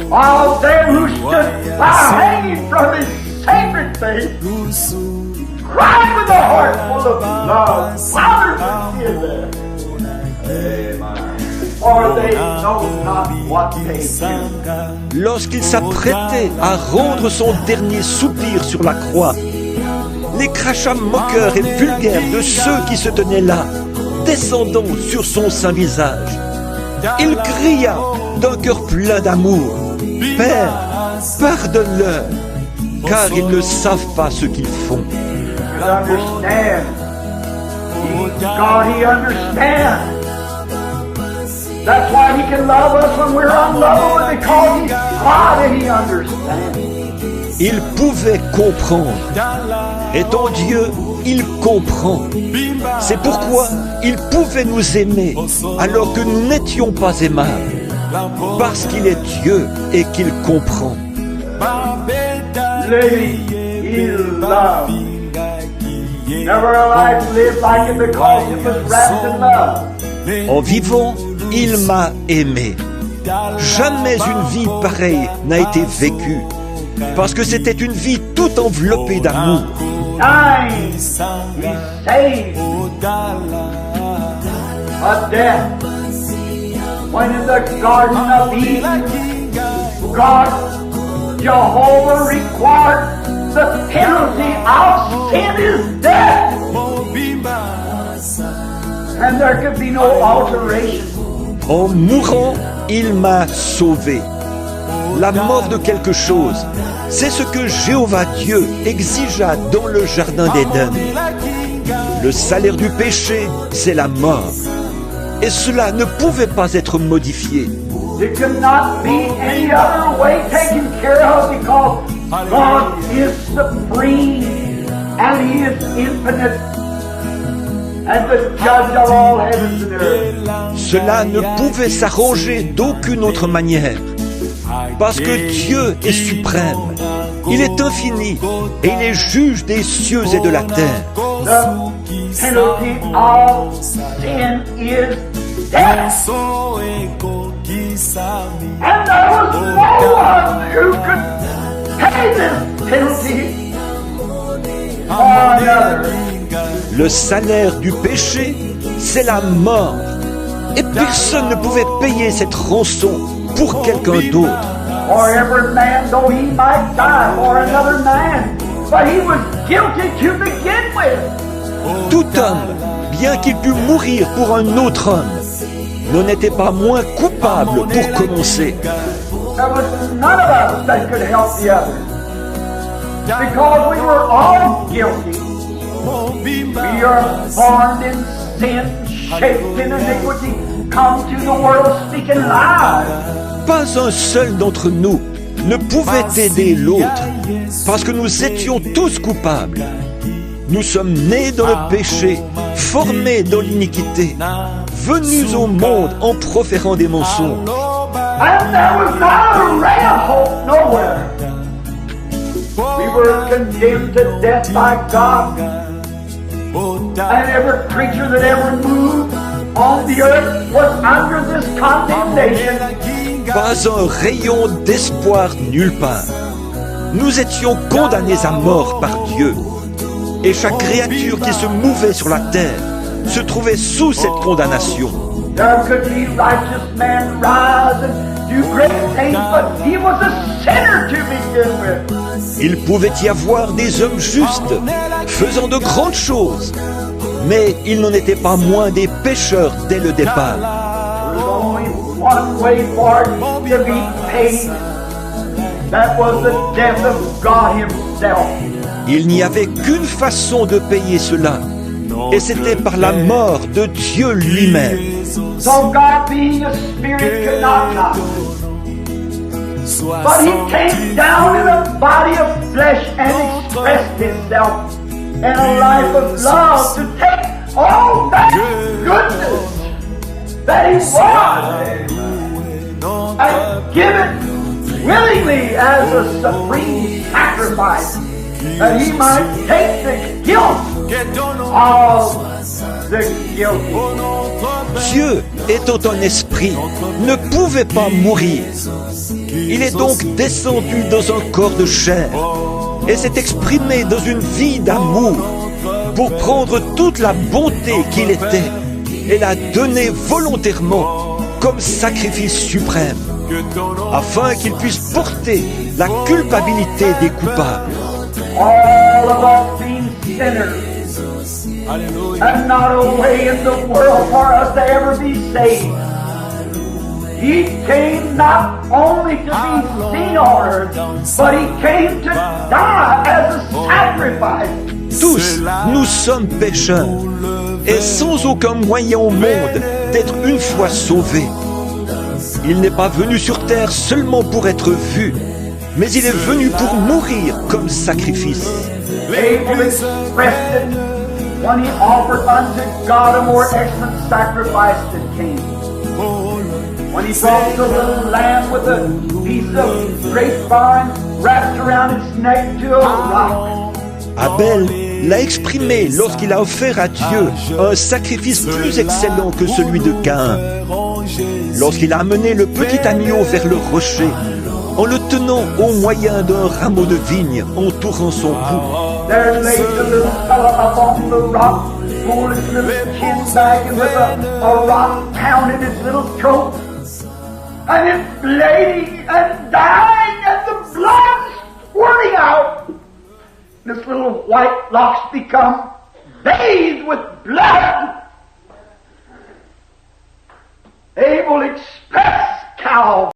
While they who stood by hanging from his sacred face cried with a heart full of love, Father, forgive them. Amen. For they know not what they do. Lorsqu'il s'apprêtait à rendre son dernier soupir sur la croix, les crachats moqueurs et vulgaires de ceux qui se tenaient là, descendant sur son saint visage, il cria d'un cœur plein d'amour: Père, pardonne-leur, car ils ne savent pas ce qu'ils font. God, He understands. That's why He can love us when we're unlovable, because He's God and He understands. Il pouvait comprendre. Étant Dieu, il comprend. C'est pourquoi il pouvait nous aimer alors que nous n'étions pas aimables. Parce qu'il est Dieu et qu'il comprend. Living, He loved. Never a life lived like it because it was wrapped in love. En vivant, il m'a aimé. Jamais une vie pareille n'a été vécue, parce que c'était une vie toute enveloppée d'amour. Dying, He saved a death. When in the Garden of Eden, God, Jehovah required the penalty of sin is death. And there could be no alteration. En mourant, il m'a sauvé. La mort de quelque chose, c'est ce que Jéhovah Dieu exigea dans le jardin d'Éden. Le salaire du péché, c'est la mort. Et cela ne pouvait pas être modifié. It could not be any other way taken care of because God is supreme and He is infinite and the judge of all heavens and earth. Cela ne pouvait s'arranger d'aucune autre manière. Parce que Dieu est suprême, il est infini et il est juge des cieux et de la terre. The penalty of sin is death. And there was no one who could pay this penalty or another. Le salaire du péché, c'est la mort. Et personne ne pouvait payer cette rançon pour quelqu'un d'autre. For every man, though he might die for another man, but he was guilty to begin with. Tout homme, bien qu'il pût mourir pour un autre homme, n'en était pas moins coupable pour commencer. There was none of us that could help the other, because we were all guilty. We are born in sin, shaped in iniquity, come to the world speaking lies. Pas un seul d'entre nous ne pouvait aider l'autre, parce que nous étions tous coupables. Nous sommes nés dans le péché, formés dans l'iniquité, venus au monde en proférant des mensonges. And there was not a ray of hope nowhere. We were condemned to death by God. And every creature that ever moved on the earth was under this condemnation. Pas un rayon d'espoir nulle part. Nous étions condamnés à mort par Dieu. Et chaque créature qui se mouvait sur la terre se trouvait sous cette condamnation. There could be righteous men rise and do great things, but he was a sinner to begin with. Il pouvait y avoir des hommes justes faisant de grandes choses, Mais ils n'en étaient pas moins des pécheurs dès le départ. There was only one way for it to be paid. That was the death of God Himself. Il n'y avait qu'une façon de payer cela, et c'était par la mort de Dieu lui-même. So God, being a spirit, could not die. But He came down in a body of flesh and expressed Himself in a life of love to take all that goodness that He was and give it willingly as a supreme sacrifice, that He might take the guilt of the guilty. Dieu, étant un esprit, ne pouvait pas mourir. Il est donc descendu dans un corps de chair et s'est exprimé dans une vie d'amour pour prendre toute la bonté qu'il était et la donner volontairement comme sacrifice suprême, afin qu'il puisse porter la culpabilité des coupables. All of us being sinners, and not a way in the world for us to ever be saved. He came not only to be seen on earth, but He came to die as a sacrifice. Tous, nous sommes pécheurs et sans aucun moyen au monde d'être une fois sauvés. Il n'est pas venu sur terre seulement pour être vu, mais il est venu pour mourir comme sacrifice. Abel expressed it when he offered unto God a more excellent sacrifice than Cain. When he brought the little lamb with a piece of grapevine wrapped around its neck to a rock. Abel l'a exprimé lorsqu'il a offert à Dieu un sacrifice plus excellent que celui de Caïn. Lorsqu'il a amené le petit agneau vers le rocher, en le tenant au moyen d'un rameau de vigne entourant son cou. There lay the little fella upon the rock, pulling his little chin back and with a rock pounding his little throat. And it's bleeding and dying and the blood squirting out. This little white locks become bathed with blood. Abel expressed Calvary.